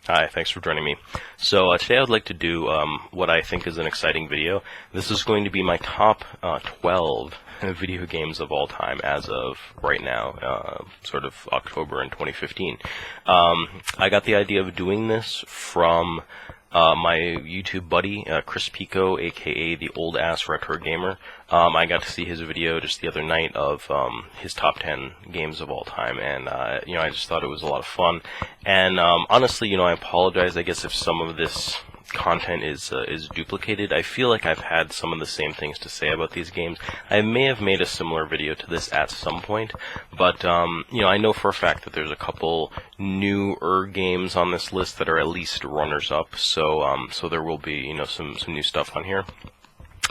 Hi, thanks for joining me. So today I would like to do what I think is an exciting video. This is going to be my top 12 video games of all time as of right now, sort of October in 2015. I got the idea of doing this from my YouTube buddy, Chris Pico, aka the Old Ass Retro Gamer. I got to see his video just the other night of his top 10 games of all time, and I just thought it was a lot of fun. And honestly, I apologize, I guess, if some of this content is duplicated. I feel like I've had some of the same things to say about these games. I may have made a similar video to this at some point, but I know for a fact that there's a couple newer games on this list that are at least runners-up. So there will be some new stuff on here.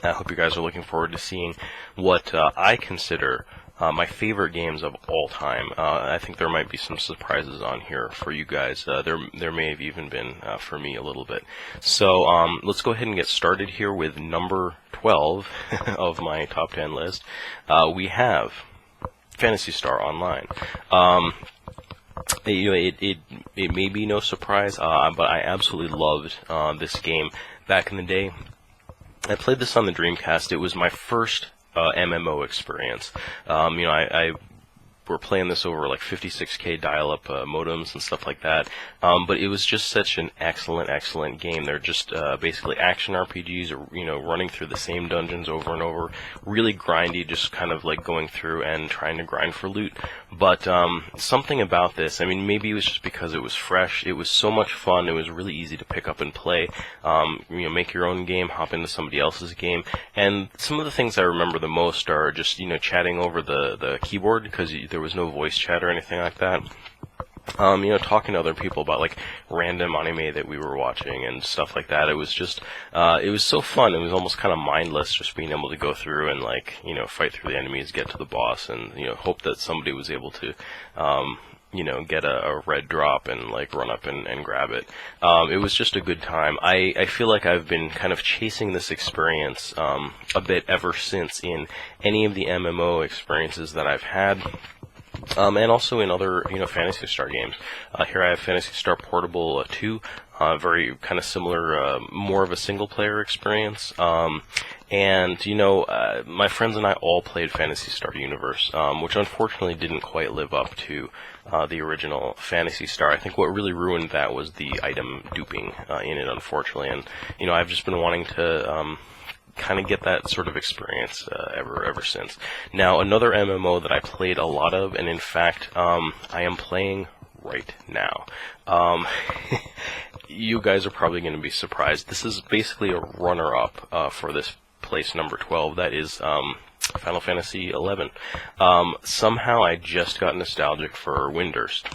I hope you guys are looking forward to seeing what I consider my favorite games of all time. I think there might be some surprises on here for you guys. There may have even been for me a little bit. So let's go ahead and get started here with number 12 of my top 10 list. We have Phantasy Star Online. It may be no surprise, but I absolutely loved this game back in the day. I played this on the Dreamcast. It was my first MMO experience. We're playing this over like 56K dial-up modems and stuff like that, but it was just such an excellent game. They're just basically action RPGs, running through the same dungeons over and over, really grindy, just kind of like going through and trying to grind for loot. But something about this, maybe it was just because it was fresh. It was so much fun. It was really easy to pick up and play. Make your own game, hop into somebody else's game, and some of the things I remember the most are just chatting over the keyboard, because there was no voice chat or anything like that. Talking to other people about like random anime that we were watching and stuff like that. It was just, it was so fun. It was almost kind of mindless, just being able to go through and fight through the enemies, get to the boss, and hope that somebody was able to get a red drop and run up and grab it. It was just a good time. I feel like I've been kind of chasing this experience a bit ever since in any of the MMO experiences that I've had. And also in other, Phantasy Star games. Here I have Phantasy Star Portable 2, very kind of similar, more of a single-player experience. My friends and I all played Phantasy Star Universe, which unfortunately didn't quite live up to the original Phantasy Star. I think what really ruined that was the item duping in it, unfortunately. And, I've just been wanting to kind of get that sort of experience ever since. Now, another MMO that I played a lot of, and in fact, I am playing right now. You guys are probably going to be surprised. This is basically a runner-up for this place number 12. That is Final Fantasy XI. Somehow I just got nostalgic for Windurst.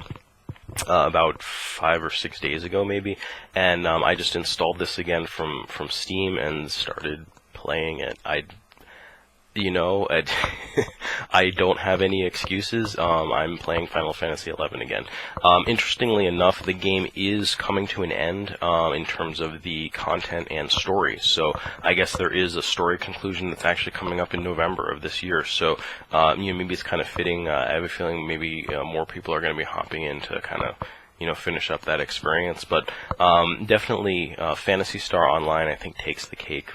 About 5 or 6 days ago, maybe, and I just installed this again from Steam and started playing it. I don't have any excuses. I'm playing Final Fantasy XI again. Interestingly enough, the game is coming to an end in terms of the content and story. So I guess there is a story conclusion that's actually coming up in November of this year. So maybe it's kind of fitting. I have a feeling maybe more people are going to be hopping in to kind of finish up that experience. But definitely Phantasy Star Online, I think, takes the cake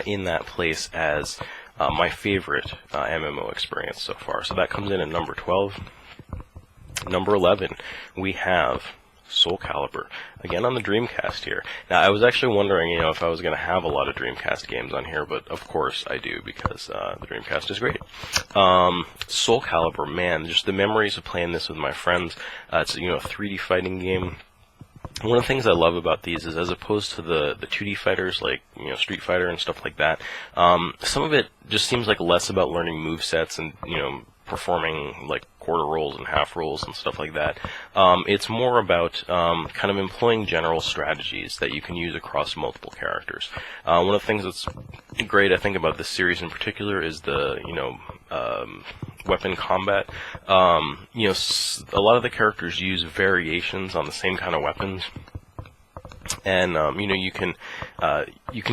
in that place as my favorite MMO experience so far. So that comes in at number 12. Number 11, we have Soulcalibur, again on the Dreamcast here. Now, I was actually wondering, if I was going to have a lot of Dreamcast games on here, but of course I do, because the Dreamcast is great. Soulcalibur, man, just the memories of playing this with my friends. It's a 3D fighting game. One of the things I love about these is, as opposed to the 2D fighters like Street Fighter and stuff like that, some of it just seems like less about learning movesets and performing like quarter rolls and half rolls and stuff like that. It's more about kind of employing general strategies that you can use across multiple characters. One of the things that's great, I think, about this series in particular is the weapon combat. A lot of the characters use variations on the same kind of weapons, and you can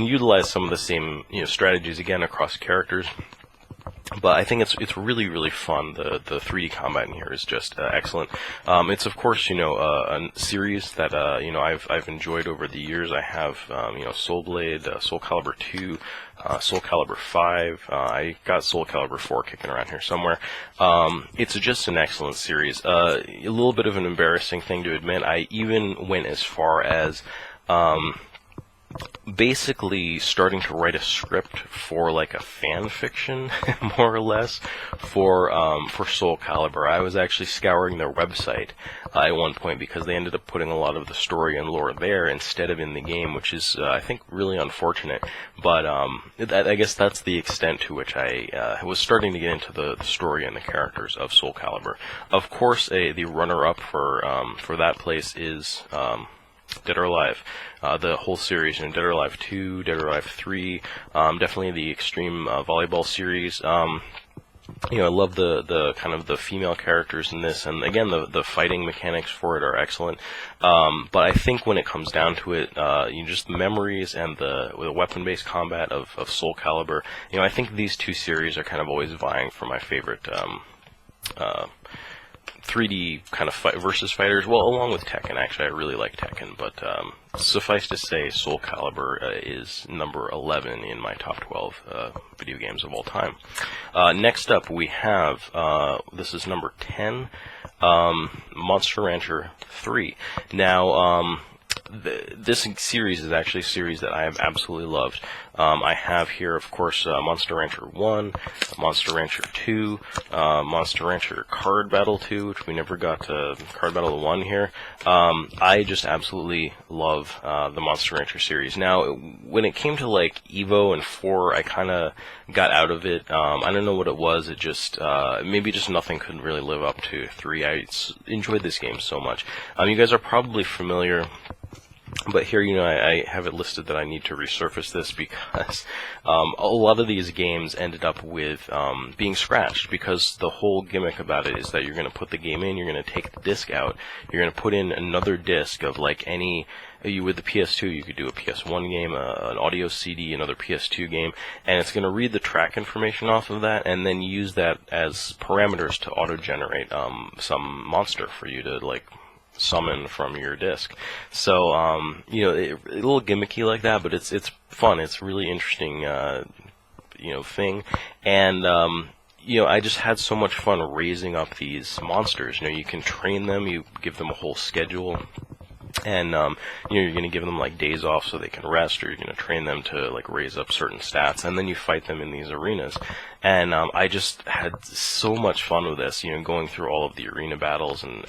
utilize some of the same strategies again across characters. But I think it's really fun. The 3D combat in here is just excellent. It's of course a series that I've enjoyed over the years. I have Soulblade, Soulcalibur 2, Soulcalibur 5. I got Soulcalibur 4 kicking around here somewhere. It's just an excellent series. A little bit of an embarrassing thing to admit. I even went as far as basically starting to write a script for like a fan fiction, more or less, for Soulcalibur. I was actually scouring their website at one point because they ended up putting a lot of the story and lore there instead of in the game, which is I think really unfortunate. But I guess that's the extent to which I was starting to get into the story and the characters of Soulcalibur. Of course, the runner-up for that place is Dead or Alive, the whole series, Dead or Alive 2, Dead or Alive 3, definitely the Extreme Volleyball series. I love the kind of the female characters in this, and again, the fighting mechanics for it are excellent. But I think when it comes down to it, just the memories and the weapon-based combat of Soulcalibur, I think these two series are kind of always vying for my favorite 3D kind of versus fighters, well, along with Tekken. Actually, I really like Tekken, but suffice to say, Soulcalibur is number 11 in my top 12 video games of all time. Next up, we have, this is number 10, Monster Rancher 3. Now, this series is actually a series that I have absolutely loved. I have here, of course, Monster Rancher 1, Monster Rancher 2, Monster Rancher Card Battle 2, which we never got to Card Battle 1 here. I just absolutely love the Monster Rancher series. Now, when it came to like Evo and 4, I kind of got out of it. I don't know what it was. It just, maybe just nothing could really live up to 3. I enjoyed this game so much. You guys are probably familiar, but here, I have it listed that I need to resurface this because a lot of these games ended up with being scratched, because the whole gimmick about it is that you're going to put the game in, you're going to take the disc out, you're going to put in another disc of like any... With the PS2, you could do a PS1 game, an audio CD, another PS2 game, and it's going to read the track information off of that, and then use that as parameters to auto-generate some monster for you to like summon from your disc. So, a little gimmicky like that, but it's fun. It's a really interesting, thing, and I just had so much fun raising up these monsters. You can train them, you give them a whole schedule. And, you're going to give them, like, days off so they can rest, or you're going to train them to, like, raise up certain stats, and then you fight them in these arenas. And, I just had so much fun with this, going through all of the arena battles and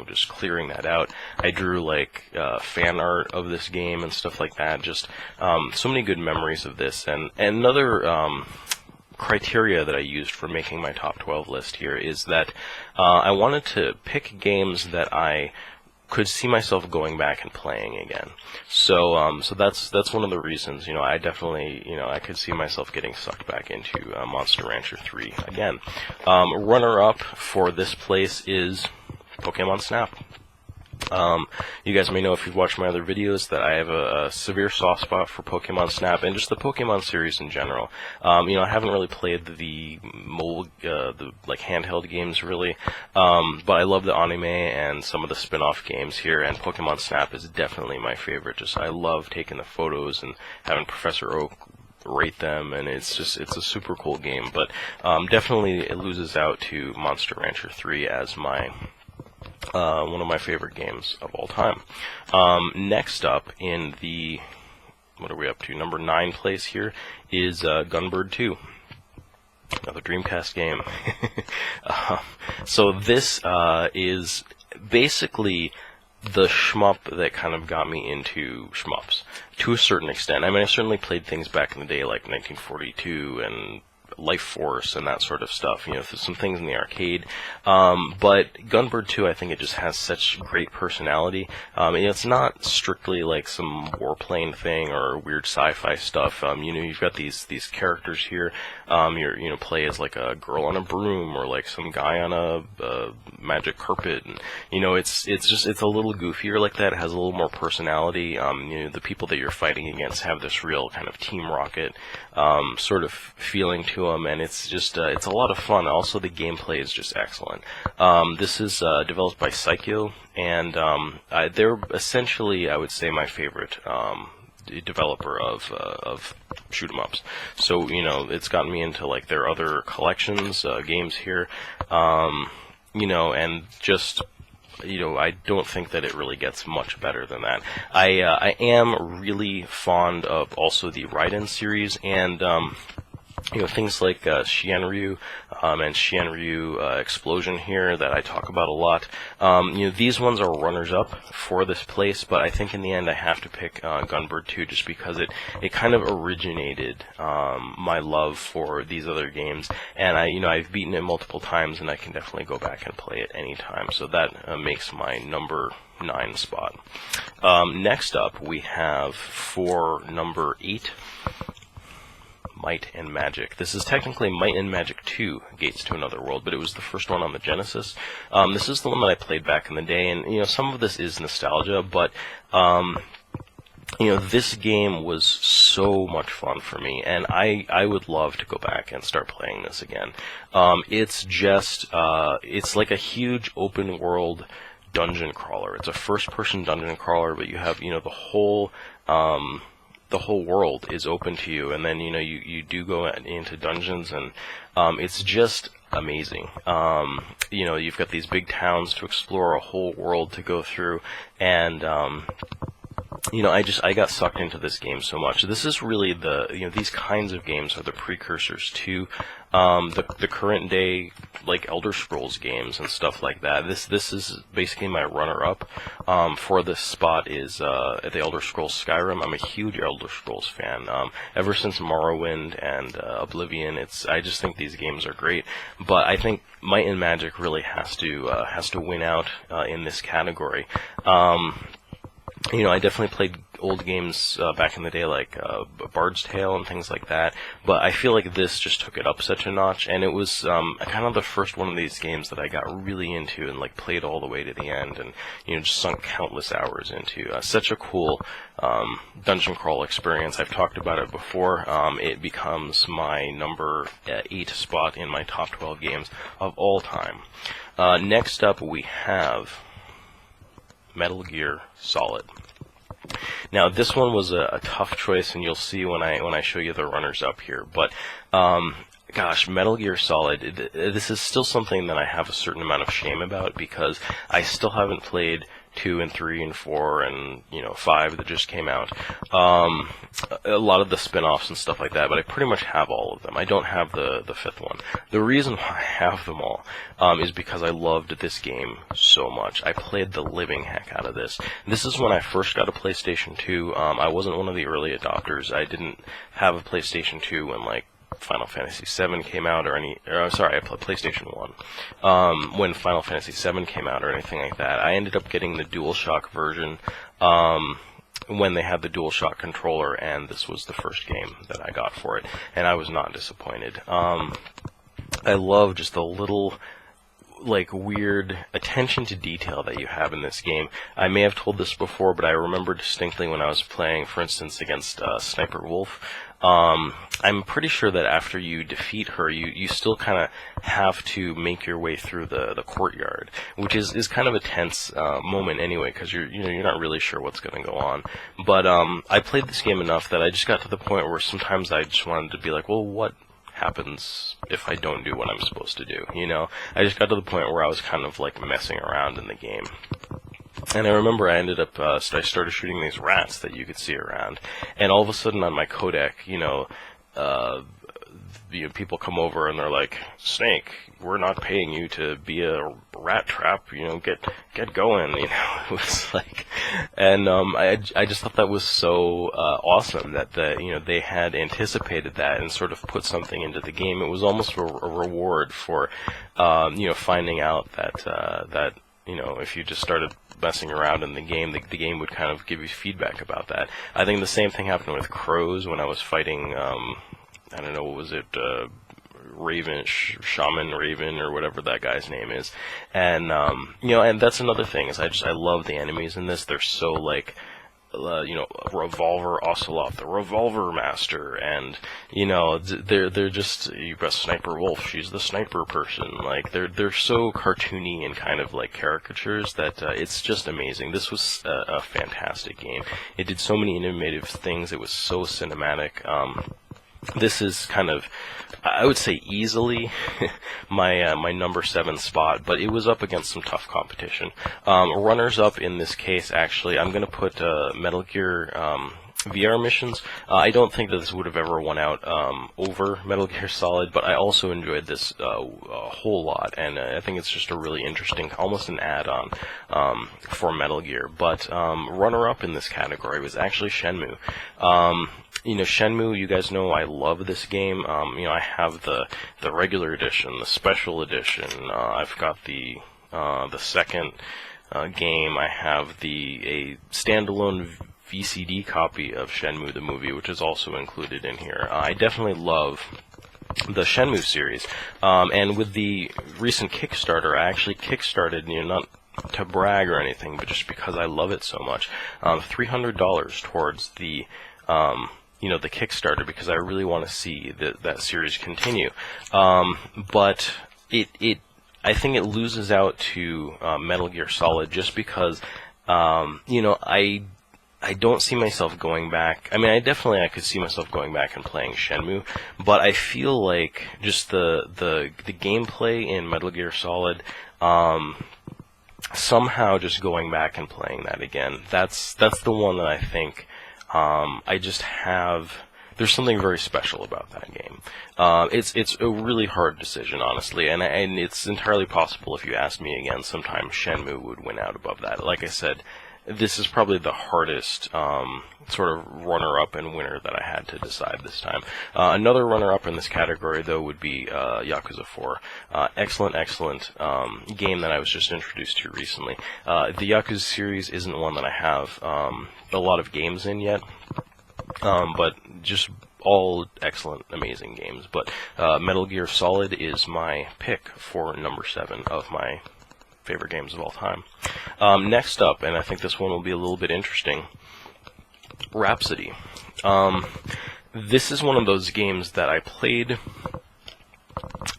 just clearing that out. I drew, like, fan art of this game and stuff like that. Just, so many good memories of this. And another, criteria that I used for making my top 12 list here is that, I wanted to pick games that I could see myself going back and playing again. So that's one of the reasons, I definitely, I could see myself getting sucked back into Monster Rancher 3 again. Runner-up for this place is Pokemon Snap. You guys may know, if you've watched my other videos, that I have a severe soft spot for Pokemon Snap and just the Pokemon series in general. I haven't really played the like handheld games really, but I love the anime and some of the spin-off games here, and Pokemon Snap is definitely my favorite. Just, I love taking the photos and having Professor Oak rate them, and it's a super cool game, but definitely it loses out to Monster Rancher 3 as one of my favorite games of all time. Next up in the, what are we up to, number 9 place here, is Gunbird 2. Another Dreamcast game. So this is basically the shmup that kind of got me into shmups, to a certain extent. I mean, I certainly played things back in the day like 1942 and Life Force and that sort of stuff, some things in the arcade. But Gunbird 2, I think it just has such great personality. It's not strictly like some warplane thing or weird sci-fi stuff. You've got these characters here. You play as like a girl on a broom or like some guy on a magic carpet. And, it's a little goofier like that. It has a little more personality. The people that you're fighting against have this real kind of Team Rocket sort of feeling to them, and it's just it's a lot of fun. Also, the gameplay is just excellent. This is developed by Psycho, and they're essentially, I would say, my favorite developer of shoot 'em ups. So it's gotten me into like their other collections, games here, and just. I don't think that it really gets much better than that. I am really fond of also the Raiden series, and things like Cheyenne and Cheyenne Explosion here that I talk about a lot. These ones are runners-up for this place, but I think in the end I have to pick Gunbird 2 just because it kind of originated my love for these other games, and I've beaten it multiple times, and I can definitely go back and play it anytime. So that makes my number 9 spot. Next up, we have for number 8. Might and Magic. This is technically Might and Magic 2, Gates to Another World, but it was the first one on the Genesis. This is the one that I played back in the day, and some of this is nostalgia, but this game was so much fun for me, and I would love to go back and start playing this again. It's just it's like a huge open world dungeon crawler. It's a first-person dungeon crawler, but you have the whole world is open to you, and then you do go into dungeons, and it's just amazing. You've got these big towns to explore, a whole world to go through, and I got sucked into this game so much. This is really these kinds of games are the precursors to the current day like Elder Scrolls games and stuff like that. This is basically my runner-up for this spot is the Elder Scrolls Skyrim. I'm a huge Elder Scrolls fan. Ever since Morrowind and Oblivion, I just think these games are great. But I think Might and Magic really has to win out in this category. I definitely played old games back in the day, like Bard's Tale and things like that, but I feel like this just took it up such a notch, and it was kind of the first one of these games that I got really into and like played all the way to the end, and just sunk countless hours into. Such a cool dungeon crawl experience. I've talked about it before. It becomes my number 8 spot in my top 12 games of all time. Next up, we have Metal Gear Solid. Now, this one was a tough choice, and you'll see when I show you the runners-up here. But, gosh, Metal Gear Solid, this is still something that I have a certain amount of shame about, because I still haven't played 2 and 3 and 4 and 5 that just came out. A lot of the spin-offs and stuff like that, but I pretty much have all of them. I don't have the 5th one. The reason why I have them all is because I loved this game so much. I played the living heck out of this. This is when I first got a PlayStation 2. I wasn't one of the early adopters. I didn't have a PlayStation 2 when Final Fantasy VII came out I played PlayStation 1. When Final Fantasy VII came out or anything like that, I ended up getting the DualShock version when they had the DualShock controller, and this was the first game that I got for it, and I was not disappointed. I love just the little weird attention to detail that you have in this game. I may have told this before, but I remember distinctly when I was playing, for instance, against Sniper Wolf. I'm pretty sure that after you defeat her, you still kind of have to make your way through the courtyard, which is kind of a tense moment anyway, because you're not really sure what's going to go on. But I played this game enough that I just got to the point where sometimes I just wanted to be like, well, what happens if I don't do what I'm supposed to do? I just got to the point where I was kind of messing around in the game. And I remember I ended up, I started shooting these rats that you could see around, and all of a sudden on my codec, people come over and they're like, Snake, we're not paying you to be a rat trap, get going, it was and I just thought that was so awesome that they had anticipated that and sort of put something into the game. It was almost a reward for, finding out that if you just started messing around in the game, the game would kind of give you feedback about that. I think the same thing happened with crows when I was fighting, I don't know, what was it, Raven, Shaman Raven, or whatever that guy's name is. And, and that's another thing, is I love the enemies in this. They're so, Revolver Ocelot, the Revolver Master, and they're just, you've got Sniper Wolf, she's the sniper person. Like they're so cartoony and kind of like caricatures that it's just amazing. This was a fantastic game. It did so many innovative things. It was so cinematic. This is kind of, I would say, easily my number 7 spot, but it was up against some tough competition. Runners up in this case, actually, I'm going to put Metal Gear VR missions. I don't think that this would have ever won out over Metal Gear Solid, but I also enjoyed this a whole lot, and I think it's just a really interesting, almost an add-on for Metal Gear. But runner-up in this category was actually Shenmue. Shenmue, you guys know I love this game. I have the regular edition, the special edition. I've got the second game. I have a standalone VCD copy of Shenmue the movie, which is also included in here. I definitely love the Shenmue series, and with the recent Kickstarter, I actually kickstarted, not to brag or anything, but just because I love it so much, $300 towards the the Kickstarter, because I really want to see that series continue. But I think it loses out to Metal Gear Solid just because, I don't see myself going back. I mean, I could see myself going back and playing Shenmue, but I feel like just the gameplay in Metal Gear Solid, somehow just going back and playing that again, that's the one that I think, there's something very special about that game. It's a really hard decision, honestly, and it's entirely possible, if you asked me again sometime, Shenmue would win out above that. Like I said, this is probably the hardest sort of runner-up and winner that I had to decide this time. Another runner-up in this category, though, would be Yakuza 4. Excellent game that I was just introduced to recently. The Yakuza series isn't one that I have a lot of games in yet, but just all excellent, amazing games. But Metal Gear Solid is my pick for number 7 of my favorite games of all time. Next up, and I think this one will be a little bit interesting, Rhapsody. This is one of those games that I played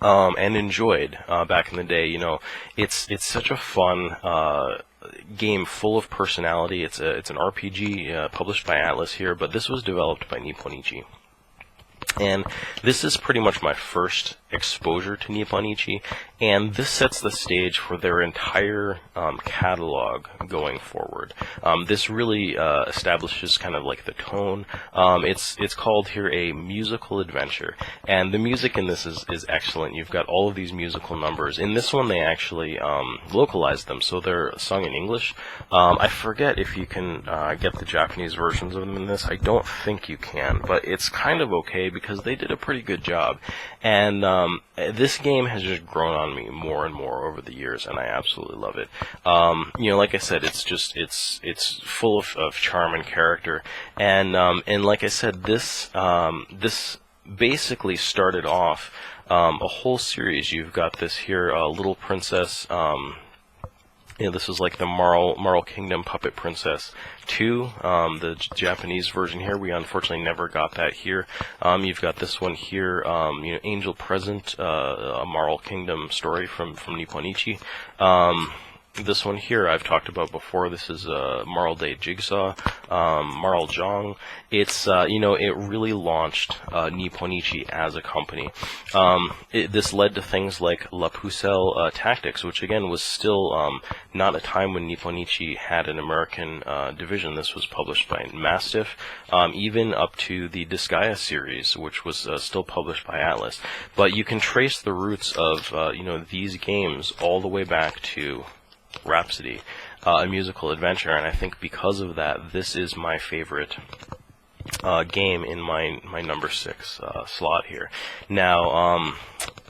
and enjoyed back in the day. It's such a fun game, full of personality. It's an RPG published by Atlas here, but this was developed by Nipponichi. And this is pretty much my first exposure to Nipponichi, and this sets the stage for their entire catalog going forward. This really establishes kind of like the tone. It's called here a musical adventure, and the music in this is excellent. You've got all of these musical numbers. In this one, they actually localized them, so they're sung in English. I forget if you can get the Japanese versions of them in this. I don't think you can, but it's kind of okay because they did a pretty good job. And this game has just grown on me more and more over the years, and I absolutely love it. Like I said, it's full of charm and character, and like I said, this basically started off a whole series. You've got this here, Little Princess. This is like the Marl Kingdom Puppet Princess 2, the Japanese version here. We unfortunately never got that here. You've got this one here, Angel Present, a Marl Kingdom story from Nipponichi. This one here I've talked about before. This is Marl Day Jigsaw, Marl Jong. It's it really launched Nipponichi as a company. This led to things like La Pucelle Tactics, which again was still not a time when Nipponichi had an American division. This was published by Mastiff, even up to the Disgaea series, which was still published by Atlas. But you can trace the roots of these games all the way back to Rhapsody, a musical adventure, and I think because of that, this is my favorite game in my number 6 slot here. Now,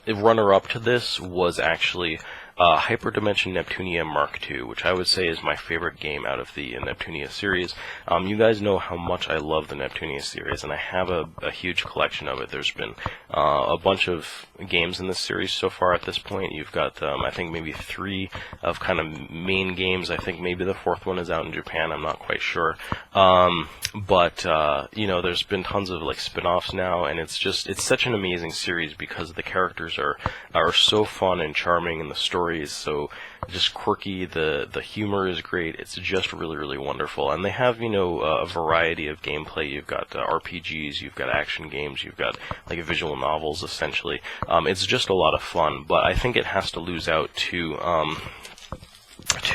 a runner-up to this was actually Hyperdimension Neptunia Mark II, which I would say is my favorite game out of the Neptunia series. You guys know how much I love the Neptunia series, and I have a huge collection of it. There's been a bunch of games in this series so far at this point. You've got, I think, maybe 3 of kind of main games. I think maybe the 4th one is out in Japan. I'm not quite sure. But you know, there's been tons of like spin-offs now, and it's such an amazing series because the characters are so fun and charming, and the story is so just quirky. The humor is great. It's just really, really wonderful. And they have, you know, a variety of gameplay. You've got RPGs, you've got action games, you've got like visual novels, essentially. It's just a lot of fun, but I think it has to lose out to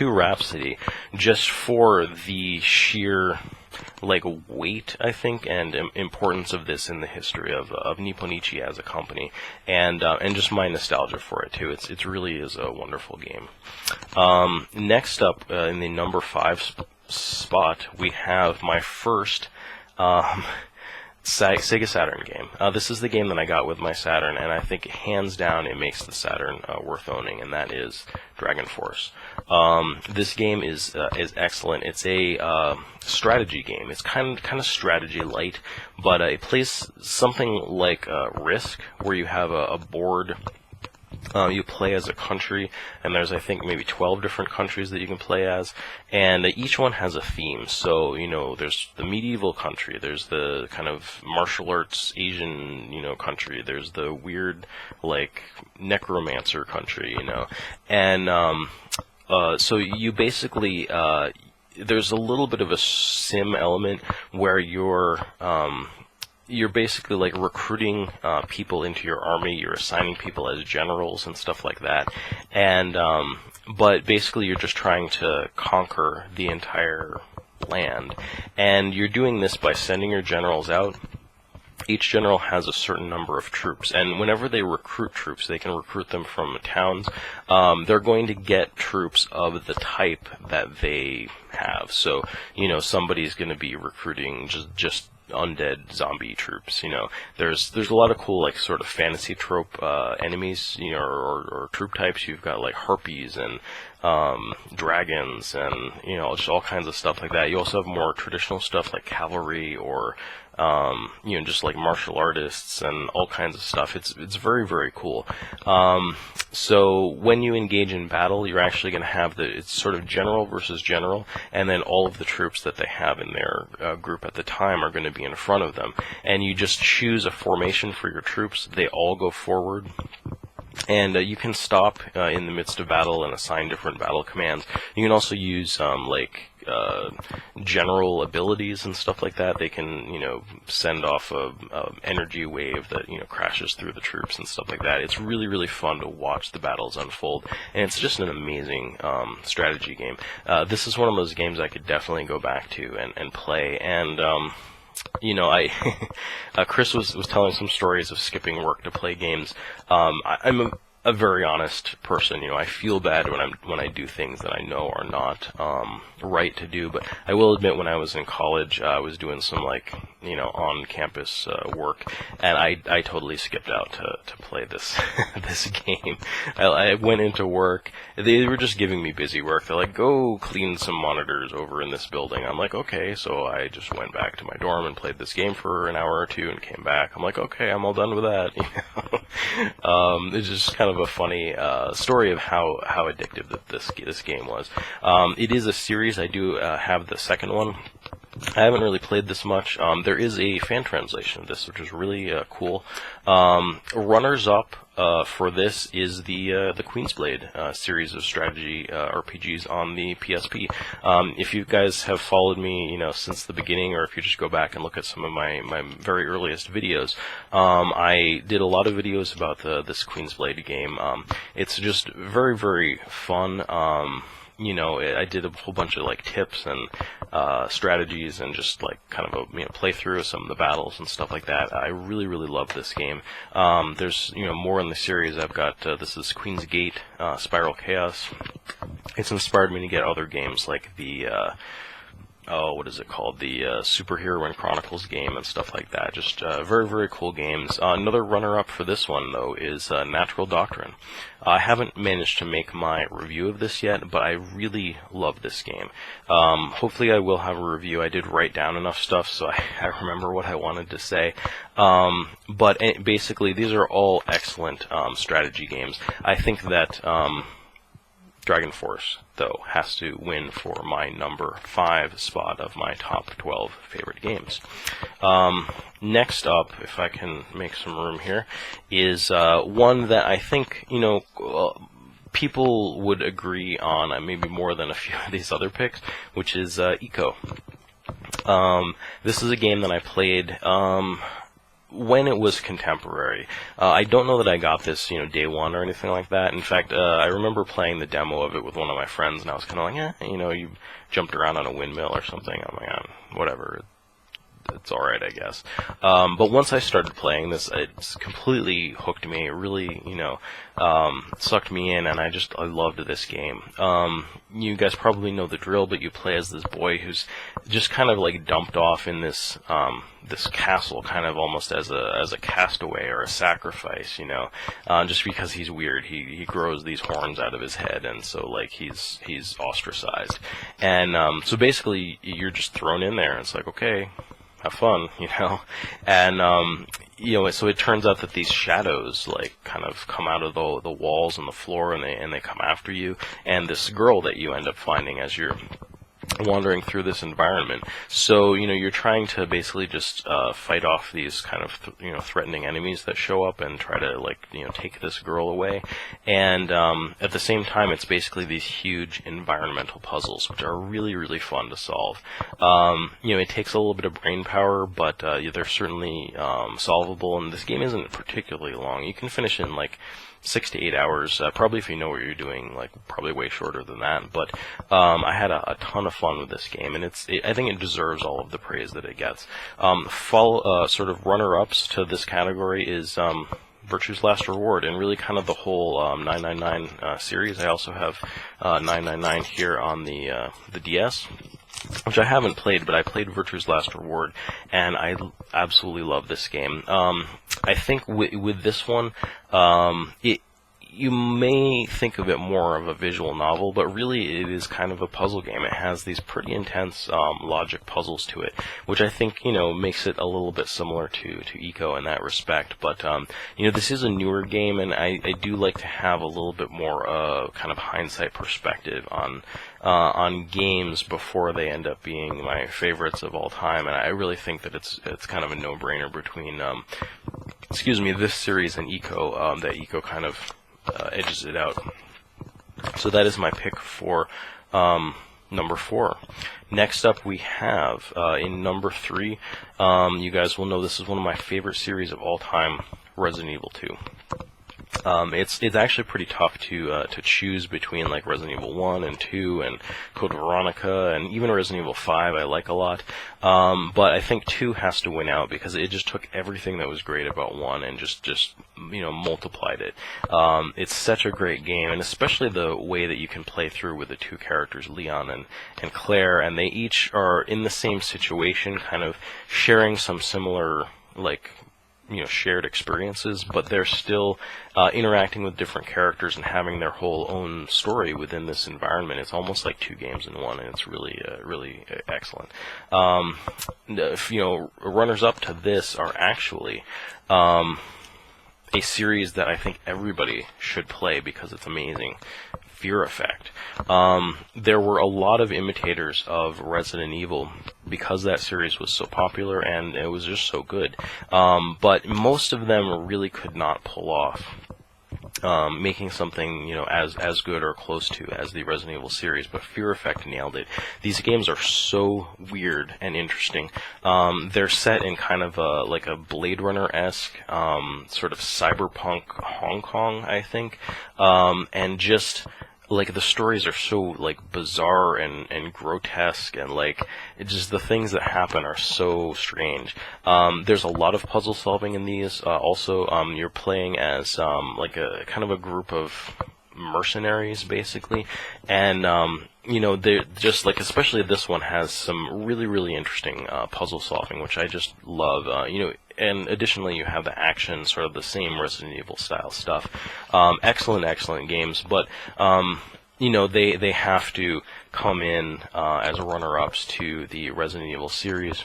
Rhapsody just for the sheer like weight, I think, and importance of this in the history of Nipponichi as a company, and just my nostalgia for it too. It really is a wonderful game. Next up, in the number 5 spot, we have my first Sega Saturn game. This is the game that I got with my Saturn, and I think hands down it makes the Saturn worth owning, and that is Dragonforce. This game is excellent. It's a strategy game. It's kind of strategy light, but it plays something like Risk, where you have a board. You play as a country, and there's, I think, maybe 12 different countries that you can play as, and each one has a theme. So, you know, there's the medieval country, there's the kind of martial arts Asian, you know, country, there's the weird, like, necromancer country, you know, and so you basically, there's a little bit of a sim element where you're basically like recruiting people into your army. You're assigning people as generals and stuff like that, and but basically you're just trying to conquer the entire land, and you're doing this by sending your generals out. Each general has a certain number of troops, and whenever they recruit troops, they can recruit them from towns. They're going to get troops of the type that they have. So, you know, somebody's going to be recruiting just undead zombie troops. You know, there's a lot of cool, like, sort of fantasy trope enemies, you know, or troop types. You've got like harpies and dragons, and, you know, just all kinds of stuff like that. You also have more traditional stuff like cavalry, or you know, just like martial artists and all kinds of stuff. It's very, very cool. So when you engage in battle, you're actually going to have it's sort of general versus general, and then all of the troops that they have in their group at the time are going to be in front of them, and you just choose a formation for your troops. They all go forward. And you can stop in the midst of battle and assign different battle commands. You can also use general abilities and stuff like that. They can, you know, send off a energy wave that, you know, crashes through the troops and stuff like that. It's really, really fun to watch the battles unfold, and it's just an amazing strategy game. This is one of those games I could definitely go back to and play. And you know, Chris was telling some stories of skipping work to play games. I'm a very honest person. You know, I feel bad when I do things that I know are not right to do. But I will admit, when I was in college, I was doing some, like, you know, on-campus work, and I totally skipped out to play this this game. I went into work. They were just giving me busy work. They're like, go clean some monitors over in this building. I'm like, okay. So I just went back to my dorm and played this game for an hour or two and came back. I'm like, okay, I'm all done with that. You know? It's just kind of a funny story of how addictive this game was. It is a series. I do have the second one. I haven't really played this much. There is a fan translation of this, which is really cool. Runners-up for this is the Queen's Blade series of strategy RPGs on the PSP. If you guys have followed me, you know, since the beginning, or if you just go back and look at some of my very earliest videos, I did a lot of videos about this Queen's Blade game. It's just very, very fun. You know, I did a whole bunch of like tips and strategies, and just like kind of a, you know, playthrough of some of the battles and stuff like that. I really, really love this game. There's, you know, more in the series. I've got this is Queen's Gate, Spiral Chaos. It's inspired me to get other games like the oh, what is it called? The Superhero and Chronicles game and stuff like that. Just very, very cool games. Another runner-up for this one, though, is Natural Doctrine. I haven't managed to make my review of this yet, but I really love this game. Hopefully I will have a review. I did write down enough stuff so I remember what I wanted to say. But basically, these are all excellent strategy games. I think that Dragonforce, though, has to win for my number 5 spot of my top 12 favorite games. Next up, if I can make some room here, is one that I think, people would agree on, maybe more than a few of these other picks, which is Eco. This is a game that I played when it was contemporary. I don't know that I got this, day one or anything like that. In fact, I remember playing the demo of it with one of my friends, and I was kind of like, you jumped around on a windmill or something. I'm like, whatever. It's alright, I guess. But once I started playing this, it's completely hooked me. It really, sucked me in, and I loved this game. You guys probably know the drill, but you play as this boy who's just kind of like dumped off in this this castle, kind of almost as a castaway or a sacrifice, just because he's weird. He grows these horns out of his head, and so like he's ostracized. And so basically you're just thrown in there, and it's like, okay, have fun, and so it turns out that these shadows like kind of come out of the walls and the floor, and they come after you, and this girl that you end up finding as you're wandering through this environment. So you're trying to basically just fight off these kind of threatening enemies that show up and try to take this girl away, and at the same time it's basically these huge environmental puzzles which are really, really fun to solve. It takes a little bit of brain power, but they're certainly solvable, and this game isn't particularly long. You can finish in like 6 to 8 hours, probably if you know what you're doing, probably way shorter than that, but I had a ton of fun with this game, and I think it deserves all of the praise that it gets. Sort of runner-ups to this category is Virtue's Last Reward, and really kind of the whole 999 series. I also have 999 here on the DS, which I haven't played, but I played Virtue's Last Reward, and I absolutely love this game. I think with this one, you may think of it more of a visual novel, but really it is kind of a puzzle game. It has these pretty intense logic puzzles to it, which I think makes it a little bit similar to Eco in that respect. But this is a newer game, and I do like to have a little bit more kind of hindsight perspective on games before they end up being my favorites of all time. And I really think that it's kind of a no-brainer between this series and Eco, that Eco kind of edges it out. So that is my pick for number 4. Next up we have in number 3, you guys will know this is one of my favorite series of all time, Resident Evil 2. It's actually pretty tough to choose between like Resident Evil 1 and 2 and Code Veronica, and even Resident Evil 5 I like a lot. But I think 2 has to win out because it just took everything that was great about 1 and just multiplied it. It's such a great game, and especially the way that you can play through with the 2 characters, Leon and Claire, and they each are in the same situation, kind of sharing some similar shared experiences, but they're still interacting with different characters and having their whole own story within this environment. It's almost like 2 games in one, and it's really, really excellent. Runners up to this are actually a series that I think everybody should play because it's amazing. Fear Effect. There were a lot of imitators of Resident Evil because that series was so popular and it was just so good. But most of them really could not pull off making something as good or close to as the Resident Evil series, but Fear Effect nailed it. These games are so weird and interesting. They're set in kind of a Blade Runner-esque sort of cyberpunk Hong Kong, I think, and just the stories are so bizarre and grotesque, and it's just the things that happen are so strange. There's a lot of puzzle solving in these. Also, you're playing as a kind of a group of mercenaries, basically. And they're just like, especially this one has some really interesting puzzle solving, which I just love. And additionally, you have the action, sort of the same Resident Evil style stuff. Excellent games, but they have to come in as runner-ups to the Resident Evil series.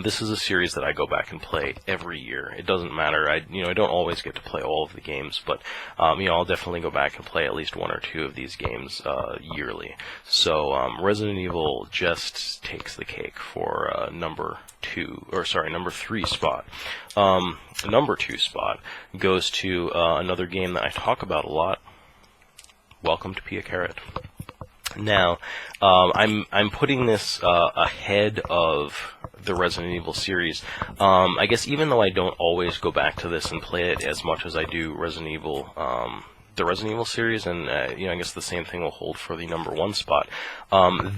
This is a series that I go back and play every year. It doesn't matter. I don't always get to play all of the games, but I'll definitely go back and play at least one or two of these games yearly. So Resident Evil just takes the cake for number 3 spot. Number 2 spot goes to another game that I talk about a lot. Welcome to Pia Carrot. Now, I'm putting this ahead of the Resident Evil series. I guess even though I don't always go back to this and play it as much as I do Resident Evil, the Resident Evil series, and I guess the same thing will hold for the number 1 spot.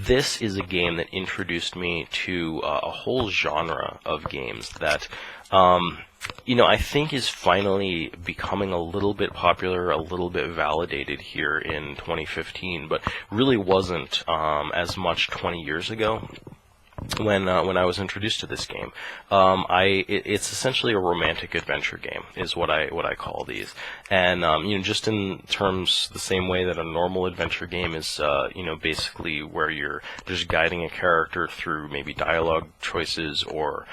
This is a game that introduced me to a whole genre of games that I think is finally becoming a little bit popular, a little bit validated here in 2015, but really wasn't as much 20 years ago. When I was introduced to this game, it's essentially a romantic adventure game, is what I call these, and just in terms the same way that a normal adventure game is, basically where you're just guiding a character through maybe dialogue choices or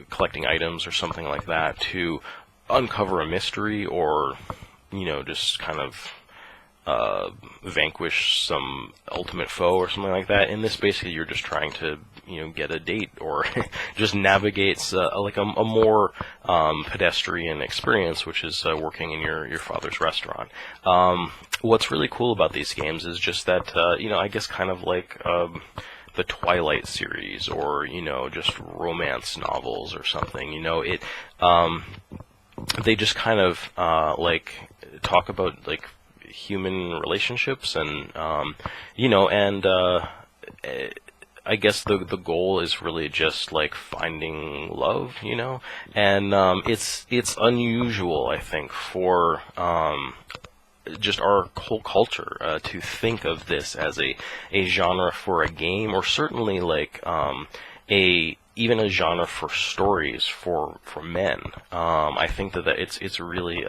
collecting items or something like that to uncover a mystery or just kind of vanquish some ultimate foe or something like that. In this, basically, you're just trying to, get a date or just navigate a more pedestrian experience, which is working in your father's restaurant. What's really cool about these games is just that, I guess kind of like the Twilight series or, just romance novels or something, they just kind of talk about human relationships and I guess the goal is really just finding love, and it's unusual, I think, for just our whole culture to think of this as a genre for a game, or certainly even a genre for stories for men. I think that it's really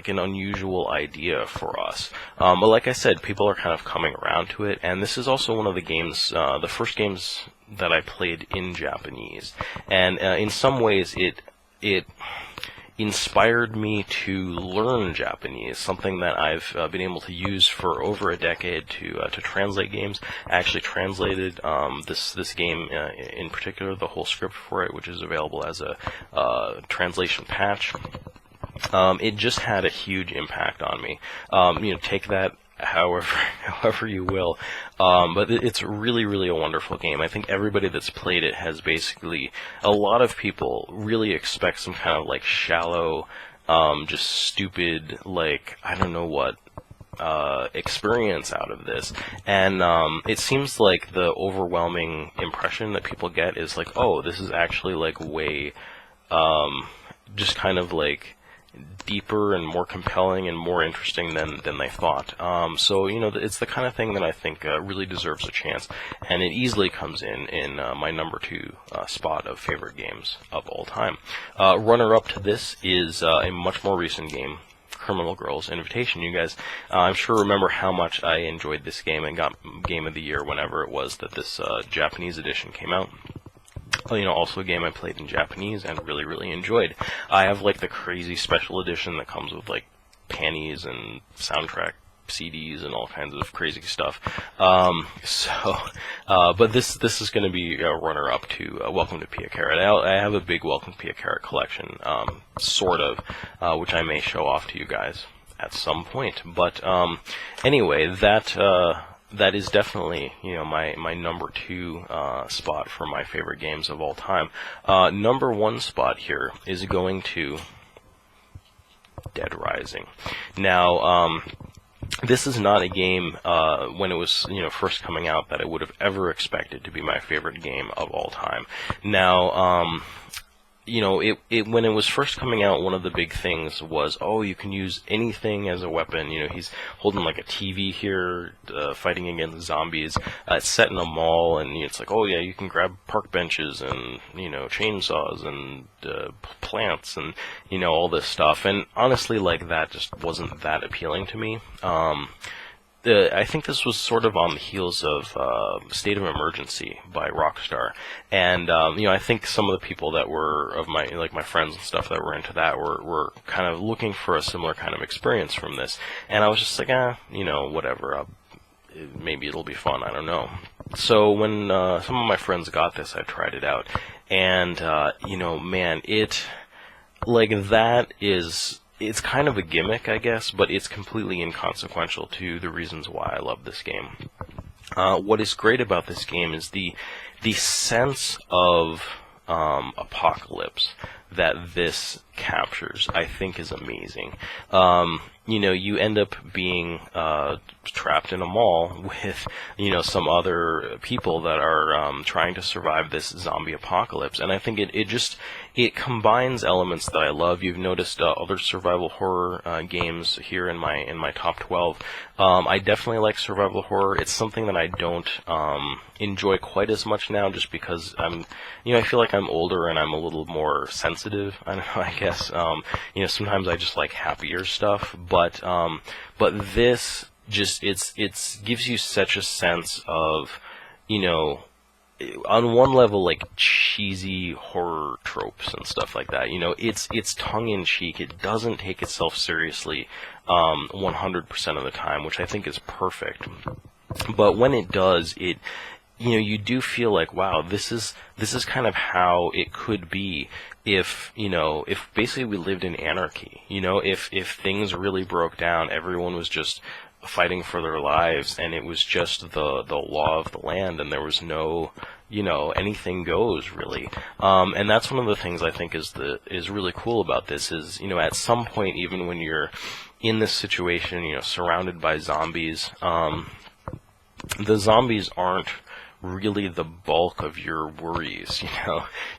an unusual idea for us. But like I said, people are kind of coming around to it, and this is also one of the games, the first games that I played in Japanese. And in some ways, it inspired me to learn Japanese, something that I've been able to use for over a decade to translate games. I actually translated this game in particular, the whole script for it, which is available as a translation patch. It just had a huge impact on me. Take that however you will. But it's really a wonderful game. I think everybody that's played it has basically, a lot of people really expect some kind of shallow, just stupid, I don't know what, experience out of this. And it seems like the overwhelming impression that people get is oh, this is actually way, just kind of deeper and more compelling and more interesting than they thought. So it's the kind of thing that I think really deserves a chance, and it easily comes in my number 2 spot of favorite games of all time. Runner-up to this is a much more recent game, Criminal Girls Invitation. You guys, I'm sure, remember how much I enjoyed this game and got Game of the Year whenever it was that this Japanese edition came out. Also a game I played in Japanese and really enjoyed. I have the crazy special edition that comes with panties and soundtrack CDs and all kinds of crazy stuff. But this is going to be a runner-up to Welcome to Pia Carrot. I have a big Welcome to Pia Carrot collection, sort of, which I may show off to you guys at some point. But anyway, that is definitely, my number 2 spot for my favorite games of all time. Number 1 spot here is going to Dead Rising. Now, this is not a game, when it was, first coming out, that I would have ever expected to be my favorite game of all time. Now, when it was first coming out, one of the big things was, oh, you can use anything as a weapon. He's holding like a TV here, fighting against zombies. It's set in a mall, and it's like, oh yeah, you can grab park benches and chainsaws and plants and all this stuff. And honestly, like, that just wasn't that appealing to me. I think this was sort of on the heels of State of Emergency by Rockstar, and I think some of the people that were of my friends and stuff that were into that were kind of looking for a similar kind of experience from this, and I was just like, whatever, maybe it'll be fun, I don't know. So when some of my friends got this, I tried it out, and man, it's kind of a gimmick, I guess, but it's completely inconsequential to the reasons why I love this game. What is great about this game is the sense of apocalypse that this captures, I think, is amazing. You end up being trapped in a mall with, some other people that are trying to survive this zombie apocalypse, and I think it combines elements that I love. You've noticed other survival horror games here in my top 12. I definitely like survival horror. It's something that I don't enjoy quite as much now, just because I feel like I'm older and I'm a little more sensitive. I don't know, I guess. Sometimes I just like happier stuff, but this just it's gives you such a sense of, on one level, like, cheesy horror tropes and stuff like that. It's tongue-in-cheek. It doesn't take itself seriously 100% of the time, which I think is perfect. But when it does, you do feel like, wow, this is kind of how it could be if basically we lived in anarchy. If things really broke down, everyone was just fighting for their lives, and it was just the law of the land, and there was no anything goes, really. And that's one of the things I think is really cool about this is, at some point, even when you're in this situation, surrounded by zombies, the zombies aren't really the bulk of your worries.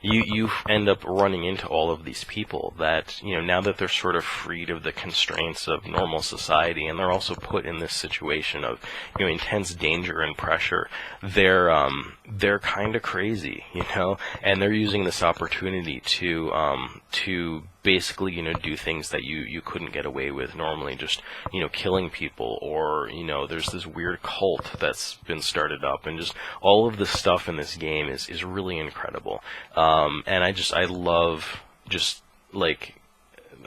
You end up running into all of these people that, now that they're sort of freed of the constraints of normal society, and they're also put in this situation of, intense danger and pressure, they're kind of crazy, and they're using this opportunity to basically, do things that you couldn't get away with normally, just, killing people, or, there's this weird cult that's been started up, and just all of the stuff in this game is really incredible. And I love just, like,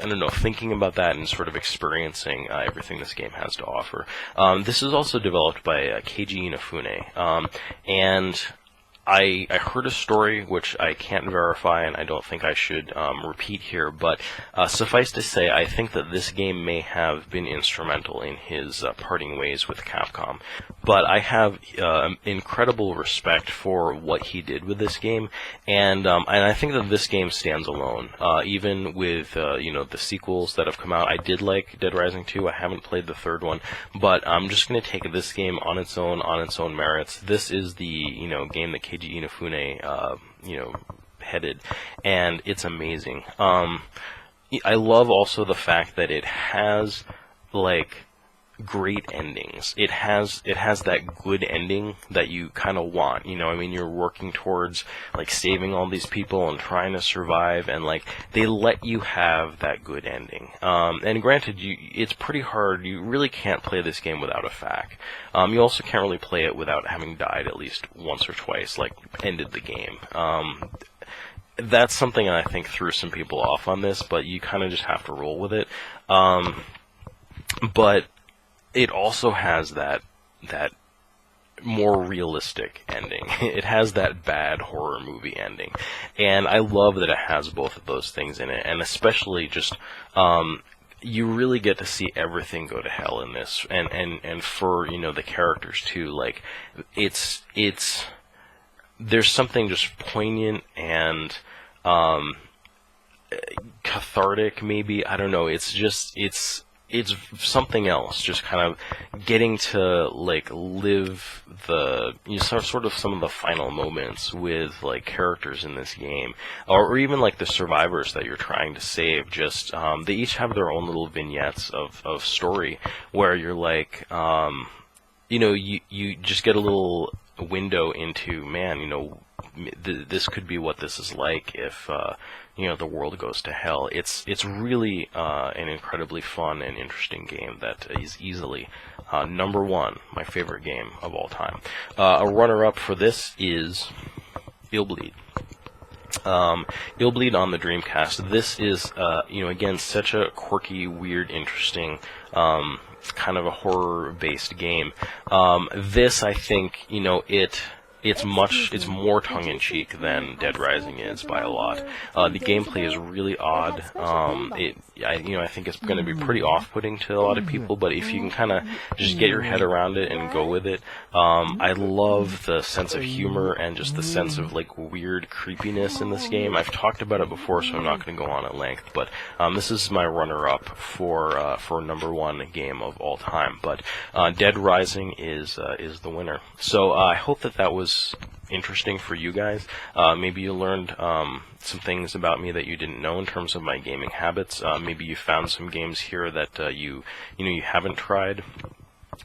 I don't know, thinking about that and sort of experiencing everything this game has to offer. This is also developed by Keiji Inafune, and I heard a story which I can't verify, and I don't think I should repeat here, but suffice to say, I think that this game may have been instrumental in his parting ways with Capcom. But I have incredible respect for what he did with this game, and I think that this game stands alone. Even with the sequels that have come out, I did like Dead Rising 2. I haven't played the third one, but I'm just going to take this game on its own merits. This is the game that Keiji Inafune headed, and it's amazing. I love also the fact that it has, like, great endings. It has that good ending that you kind of want. You're working towards, like, saving all these people and trying to survive, and, like, they let you have that good ending. And granted, it's pretty hard. You really can't play this game without a FAQ. You also can't really play it without having died at least once or twice, like, ended the game. That's something I think threw some people off on this, but you kind of just have to roll with it. But it also has that more realistic ending. It has that bad horror movie ending, and I love that it has both of those things in it, and especially just you really get to see everything go to hell in this, and for the characters too. Like, it's there's something just poignant and cathartic, maybe, I don't know. It's it's something else, just kind of getting to like live the sort of some of the final moments with like characters in this game, or even like the survivors that you're trying to save. Just they each have their own little vignettes of story where you're like, you just get a little window into, man, this could be what this is like if the world goes to hell. It's really an incredibly fun and interesting game that is easily number one, my favorite game of all time. A runner-up for this is Illbleed. Illbleed on the Dreamcast. This is again, such a quirky, weird, interesting kind of a horror-based game. This, I think, it's more tongue-in-cheek than Dead Rising is by a lot. The gameplay is really odd. I think it's going to be pretty off-putting to a lot of people, but if you can kind of just get your head around it and go with it, I love the sense of humor and just the sense of like weird creepiness in this game. I've talked about it before, so I'm not going to go on at length, but this is my runner-up for number one game of all time. But Dead Rising is the winner. So I hope that was interesting for you guys. Maybe you learned some things about me that you didn't know in terms of my gaming habits. Maybe you found some games here that you haven't tried,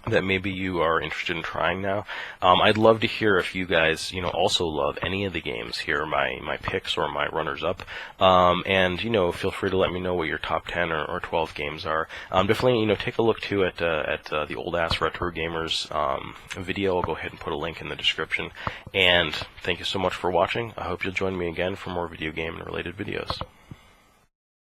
that maybe you are interested in trying now. I'd love to hear if you guys, also love any of the games here, my picks or my runners-up. And, feel free to let me know what your top 10 or 12 games are. Definitely, take a look, too, at the Old-Ass Retro Gamers video. I'll go ahead and put a link in the description. And thank you so much for watching. I hope you'll join me again for more video game and related videos.